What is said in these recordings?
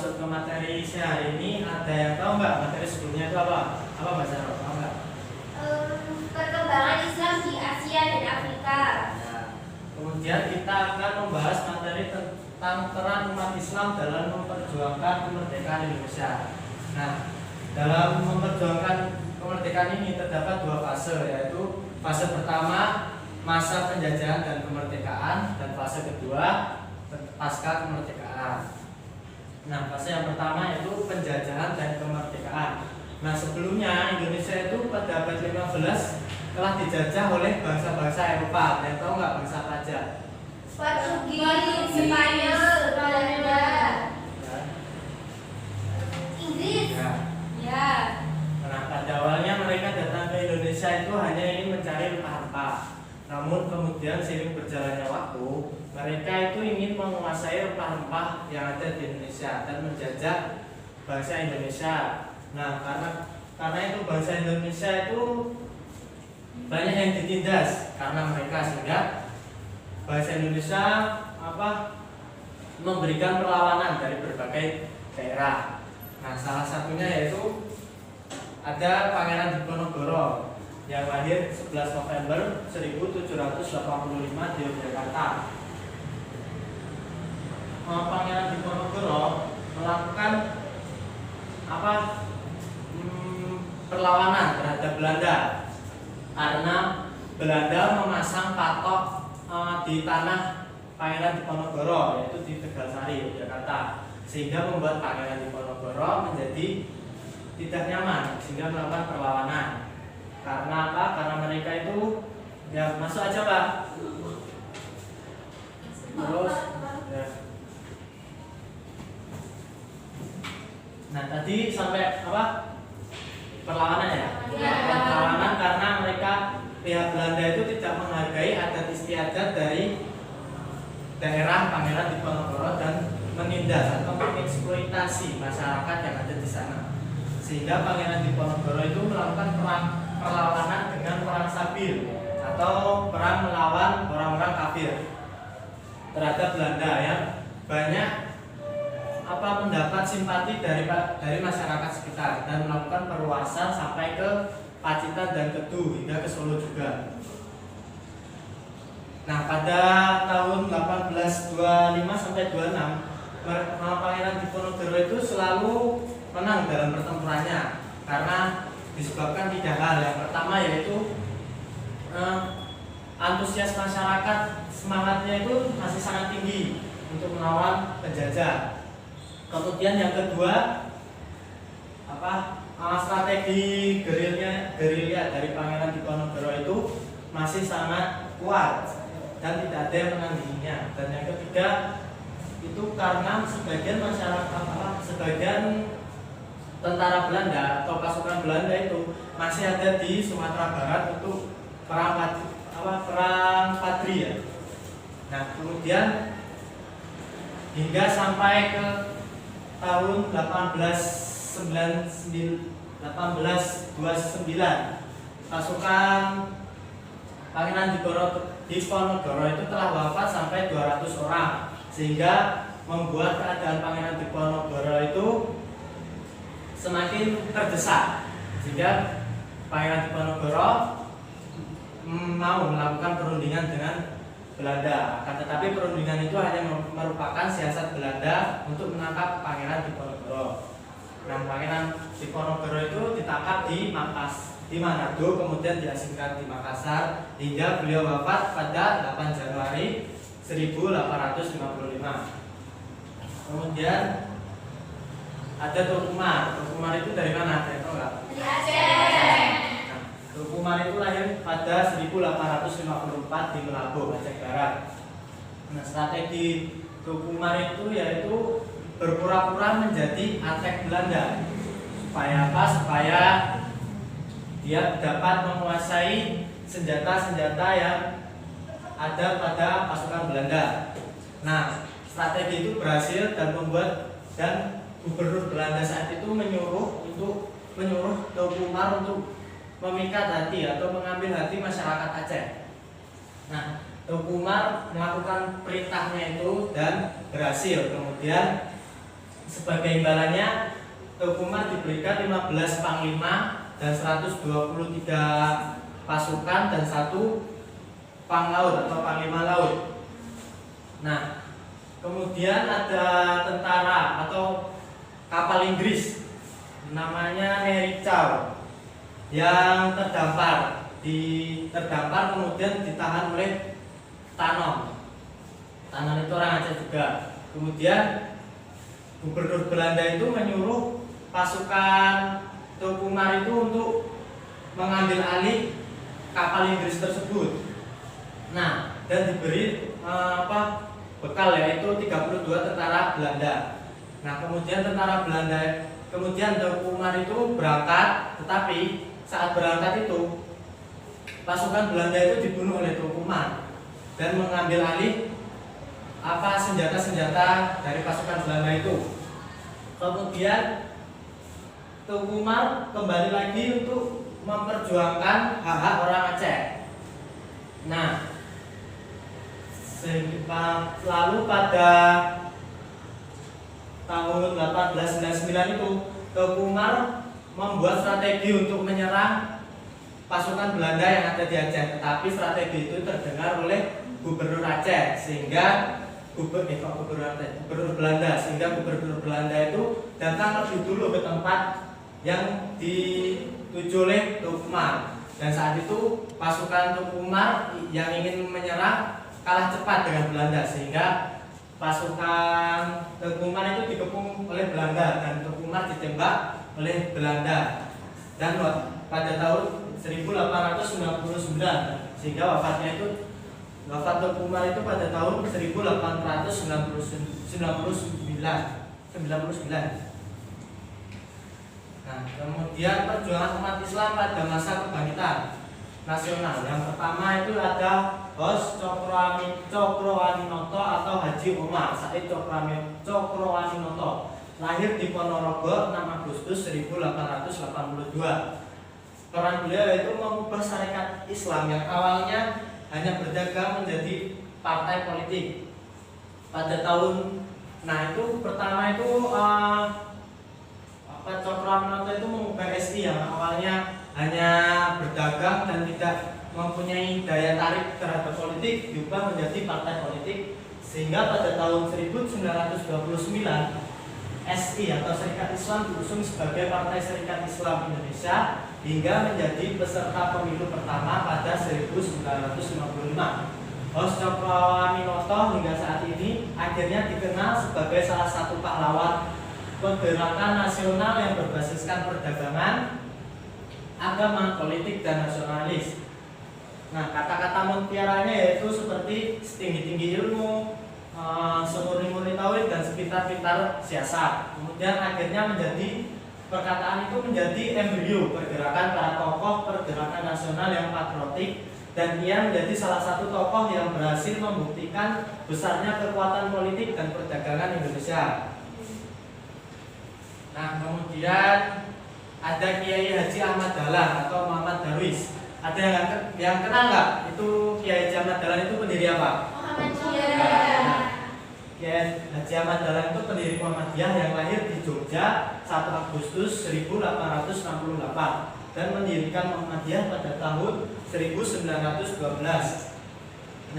masuk ke materi hari ini, ada yang tahu nggak materi sebelumnya itu apa? Apa Mas Jaro? Tahu nggak? Perkembangan Islam di Asia dan Afrika. Nah, kemudian kita akan membahas materi tentang peran umat Islam dalam memperjuangkan kemerdekaan Indonesia. Nah, dalam memperjuangkan kemerdekaan ini terdapat dua fase, yaitu fase pertama masa penjajahan dan kemerdekaan, dan fase kedua pasca kemerdekaan. Nah, fase yang pertama yaitu penjajahan dan kemerdekaan. Nah, sebelumnya Indonesia itu pada abad 15 telah dijajah oleh bangsa-bangsa Eropa. Dan tahu nggak bangsa apa aja? Portugis, Spanyol, Belanda, Inggris. Ya. Nah, pada awalnya mereka datang ke Indonesia itu hanya ingin mencari rempah-rempah. Namun kemudian seiring berjalannya waktu, mereka itu ingin menguasai rempah-rempah yang ada di Indonesia dan menjajah bangsa Indonesia. Nah, karena itu bangsa Indonesia itu banyak yang ditindas karena mereka, sehingga bangsa Indonesia memberikan perlawanan dari berbagai daerah. Nah, salah satunya yaitu ada Pangeran Diponegoro yang lahir 11 November 1785 di Yogyakarta. Pangeran Diponegoro melakukan perlawanan terhadap Belanda karena Belanda memasang patok di tanah Pangeran Diponegoro, yaitu di Tegalsari, Yogyakarta, sehingga membuat Pangeran Diponegoro menjadi tidak nyaman, sehingga melakukan perlawanan. Karena apa? Karena mereka itu ya masuk aja Pak. Terus ya. Nah, tadi sampai apa? Perlawanan ya? Ya. Perlawanan karena mereka pihak Belanda itu tidak menghargai adat istiadat dari daerah Pangeran Diponegoro dan menindas atau mengeksploitasi masyarakat yang ada di sana. Sehingga Pangeran Diponegoro itu melakukan perlawanan dengan perang sabil atau perang melawan orang-orang kafir terhadap Belanda yang banyak mendapat simpati dari masyarakat sekitar dan melakukan perluasan sampai ke Pacitan dan Kedu hingga ke Solo juga. Nah, pada tahun 1825 sampai 26 Pangeran Diponegoro itu selalu menang dalam pertempurannya karena disebabkan 3 hal. Yang pertama yaitu antusias masyarakat, semangatnya itu masih sangat tinggi untuk melawan penjajah. Kemudian yang kedua, strategi gerilya dari Pangeran Diponegoro itu masih sangat kuat dan tidak ada yang menandinginya. Dan yang ketiga itu karena sebagian masyarakat, sebagian tentara Belanda atau pasukan Belanda itu masih ada di Sumatera Barat untuk perang Padri ya. Nah, kemudian hingga sampai ke tahun 1829 pasukan Pangeran Diponegoro itu telah wafat sampai 200 orang, sehingga membuat keadaan Pangeran Diponegoro itu semakin terdesak, sehingga Pangeran Diponegoro mau melakukan perundingan dengan Belanda. Akan tetapi perundingan itu hanya merupakan siasat Belanda untuk menangkap Pangeran Diponegoro. Nah, Pangeran Diponegoro itu ditangkap di Manado, kemudian diasingkan di Makassar hingga beliau wafat pada 8 Januari 1855. Kemudian ada Tokumar. Tokumar itu dari mana? Saya tahu nggak? Dari Aceh. Nah, Tokumar itu lahir pada 1854 di Melabuh, Aceh Barat. Nah, strategi Tokumar itu yaitu berpura-pura menjadi antek Belanda. Supaya apa? Supaya dia dapat menguasai senjata-senjata yang ada pada pasukan Belanda. Nah, strategi itu berhasil dan Gubernur Belanda saat itu menyuruh Tokumar untuk memikat hati atau mengambil hati masyarakat Aceh. Nah, Tokumar melakukan perintahnya itu dan berhasil. Kemudian Sebagai imbalannya, Teuku Umar diberikan 15 panglima dan 123 pasukan dan 1 panglaut atau panglima laut. Nah, kemudian ada tentara atau kapal Inggris namanya Mary Chow yang terdampar kemudian ditahan oleh Tanom. Tanom itu orang Aceh juga. Kemudian Gubernur Belanda itu menyuruh pasukan Teuku Umar itu untuk mengambil alih kapal Inggris tersebut. Nah, dan diberi bekal, yaitu 32 tentara Belanda. Nah, kemudian Teuku Umar itu berangkat, tetapi saat berangkat itu pasukan Belanda itu dibunuh oleh Teuku Umar dan mengambil alih senjata-senjata dari pasukan Belanda itu. Kemudian Teuku Umar kembali lagi untuk memperjuangkan hak-hak orang Aceh. Nah, lalu pada tahun 1899 itu Teuku Umar membuat strategi untuk menyerang pasukan Belanda yang ada di Aceh, tetapi strategi itu terdengar oleh Gubernur Aceh sehingga Gubernur Belanda itu datang lebih dulu ke tempat yang dituju oleh Teuku Umar. Dan saat itu pasukan Teuku Umar yang ingin menyerang kalah cepat dengan Belanda sehingga pasukan Teuku Umar itu dikepung oleh Belanda dan Teuku Umar ditembak oleh Belanda. Dan pada tahun 1899 sehingga wafat Teuku Umar itu pada tahun 1899. Nah, kemudian perjuangan umat Islam pada masa kebangkitan nasional. Yang pertama itu ada Hos Cokroaminoto atau Haji Umar Said Cokroaminoto, lahir di Ponorogo 6 Agustus 1882. Peran beliau yaitu mengubah syariat Islam yang awalnya hanya berdagang menjadi partai politik. Pada tahun, itu pertama itu Cokroaminoto itu mengubah SI yang awalnya hanya berdagang dan tidak mempunyai daya tarik terhadap politik, diubah menjadi partai politik, sehingga pada tahun 1929 SI atau Serikat Islam diusung sebagai Partai Serikat Islam Indonesia hingga menjadi peserta pemilu pertama pada 1955. Hos Cokroaminoto hingga saat ini akhirnya dikenal sebagai salah satu pahlawan pergerakan nasional yang berbasiskan perdagangan, agama, politik, dan nasionalis. Nah, kata-kata mutiaranya yaitu seperti setinggi-tinggi ilmu, semurni-murni tauhid, dan sepintar-pintar siasat. Kemudian akhirnya perkataan itu menjadi embrio pergerakan para tokoh pergerakan nasional yang patriotik, dan ia menjadi salah satu tokoh yang berhasil membuktikan besarnya kekuatan politik dan perdagangan Indonesia. Nah, kemudian ada Kiai Haji Ahmad Dahlan atau Muhammad Darwis. Ada yang kenal nggak? Itu Kiai Haji Ahmad Dahlan itu pendiri apa? Muhammadiyah. Kiai Haji Ahmad Dahlan itu pendiri Muhammadiyah yang lahir di Jogja 1 Agustus 1868 dan mendirikan Muhammadiyah pada tahun 1912.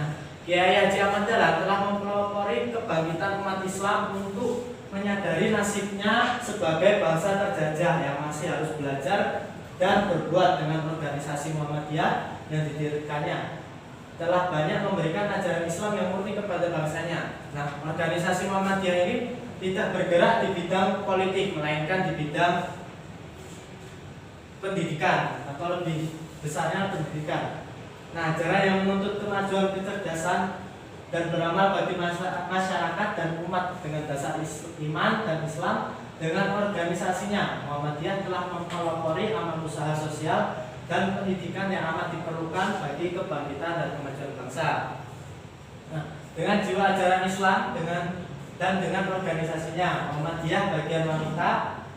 Nah, Kiai Haji Ahmad Dahlan telah mempelopori kebangkitan umat Islam untuk menyadari nasibnya sebagai bangsa terjajah yang masih harus belajar dan berbuat dengan organisasi Muhammadiyah yang didirikannya. Telah banyak memberikan ajaran Islam yang murni kepada bangsanya. Nah, organisasi Muhammadiyah ini tidak bergerak di bidang politik, melainkan di bidang pendidikan atau lebih besarnya pendidikan. Nah, ajaran yang menuntut kemajuan kecerdasan dan beramal bagi masyarakat dan umat dengan dasar iman dan Islam. Dengan organisasinya, Muhammadiyah telah mempelopori amal usaha sosial dan pendidikan yang amat diperlukan bagi kebangkitan dan kemajuan bangsa. Nah, dengan jiwa ajaran Islam dengan organisasinya, Muhammadiyah bagian wanita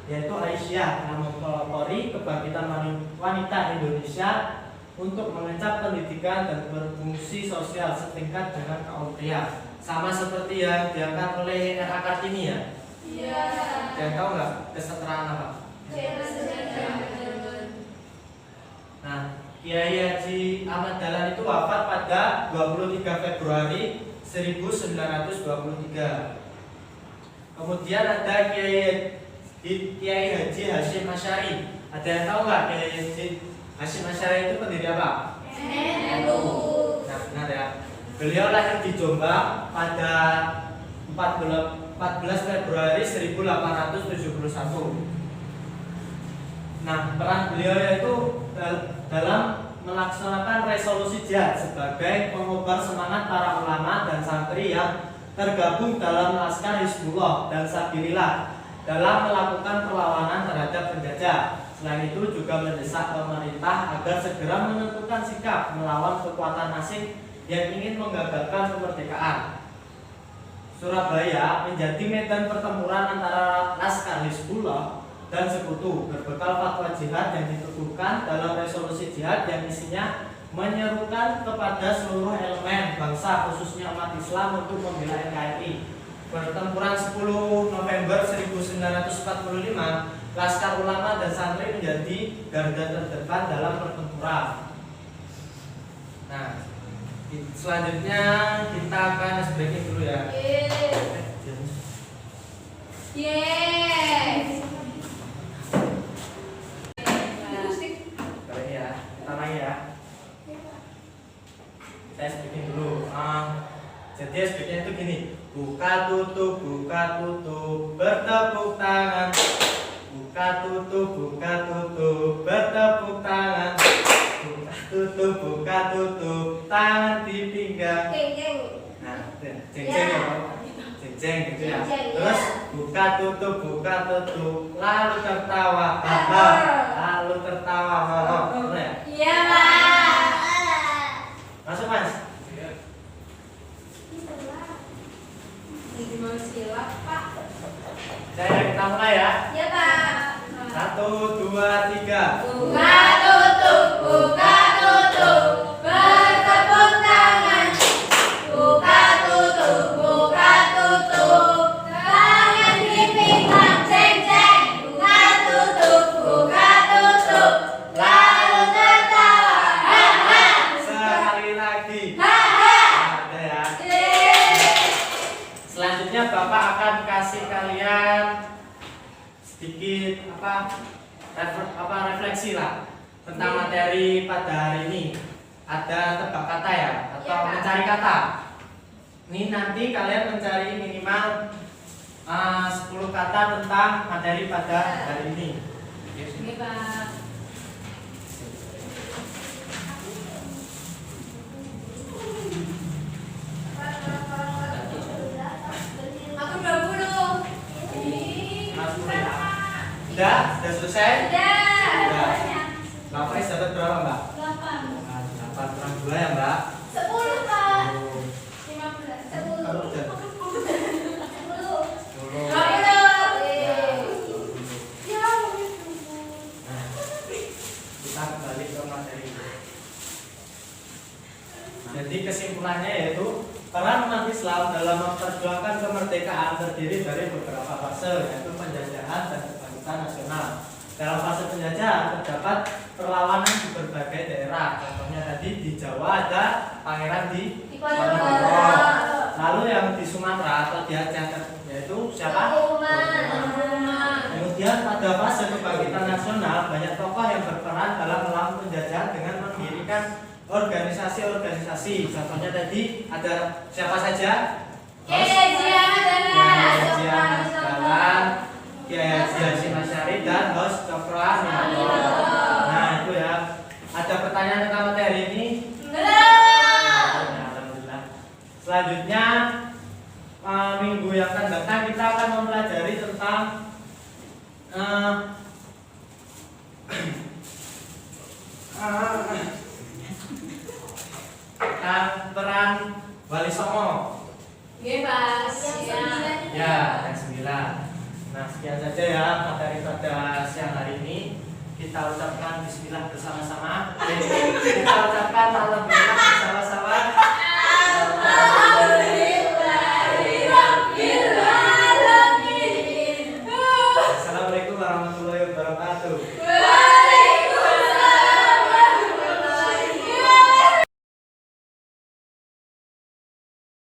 yaitu Aisyah yang mempelopori kebangkitan wanita Indonesia untuk mengencap pendidikan dan berfungsi sosial setingkat dengan kaum pria, sama seperti yang diangkat oleh R.A. Kartini ya. Kalian tahu nggak kesetaraan apa? Nah, Kiai Haji Ahmad Dahlan itu wafat pada 23 Februari 1923. Kemudian ada Kiai Haji Hasyim Asy'ari. Ada yang tahu nggak Kiai Haji Hasyim Asy'ari itu pendiri apa? Nah, benar ya. Beliau lahir di Jombang pada 14 Februari 1871. Nah, peran beliau yaitu dalam melaksanakan resolusi jihad sebagai pengobar semangat para ulama dan santri yang tergabung dalam laskar Hizbullah dan Sabilillah dalam melakukan perlawanan terhadap penjajah. Selain itu juga mendesak pemerintah agar segera menentukan sikap melawan kekuatan asing yang ingin menggagalkan kemerdekaan. Surabaya menjadi medan pertempuran antara laskar Hizbullah dan sekutu berbekal fatwa jihad yang diteguhkan dalam resolusi jihad yang isinya menyerukan kepada seluruh elemen bangsa khususnya umat Islam untuk membela NKRI. Pertempuran 10 November 1945, Laskar Ulama dan Santri menjadi garda terdepan dalam pertempuran. Nah, selanjutnya kita akan breaking dulu ya. Saya speaking dulu. Jadi speakingnya itu gini. Buka tutup, bertepuk tangan. Buka tutup, bertepuk tangan. Buka tutup, tangan di pinggang. Nah, jeng ya, jeng gitu ya. Terus buka tutup, lalu tertawa, lalu tertawa, betul ya? Iya, Pak. Masuk Mas. Mau silap, Pak. Kita mulai ya. Iya, Pak. 1, 2, 3. Buka tutup, bertepuk tangan. Buka tutup, tangan di pinggang, jeng. Buka tutup, lalu tertawa, Sekali lagi. Ada ya. Selanjutnya Bapak akan kasih kalian sedikit refleksi lah tentang materi pada hari ini. Ada tebak kata ya atau Iya, Pak. mencari kata. Ini nanti kalian mencari minimal 10 kata tentang materi pada hari ini. Ini, Pak. Aku 20. Sudah selesai? Sudah. Bapak dapat berapa Mbak? 8 kurang 2 ya Mbak? 10, Pak. Oh, 15. kalau udah 10. 10. 20. Nah, kita kembali ke materi. Jadi kesimpulannya yaitu peran umat Islam dalam memperjuangkan kemerdekaan terdiri dari beberapa fase, yaitu penjajahan dan kebangkitan nasional. Dalam fase penjajahan terdapat perlawanan di berbagai daerah. Contohnya tadi di Jawa ada pangeran di Ponorogo. Lalu yang di Sumatera atau di Aceh yaitu siapa? Kemudian pada fase kebangkitan nasional banyak tokoh yang berperan dalam melawan penjajahan dengan mendirikan organisasi-organisasi. Contohnya tadi ada siapa saja? Kiai Haji Ahmad Dahlan, Kiai Haji Hasyim Asy'ari dan Ghos Cokro Aminoto. Nah itu ya. Ada pertanyaan tentang materi ini? Alhamdulillah. Selanjutnya minggu yang akan datang kita akan mempelajari tentang peran Wali Songo. Ya, yang 9. Nah, sekian saja ya materi pada siang hari ini. Kita ucapkan bismillah bersama-sama. Kita ucapkan alhamdulillah bersama-sama. warahmatullahi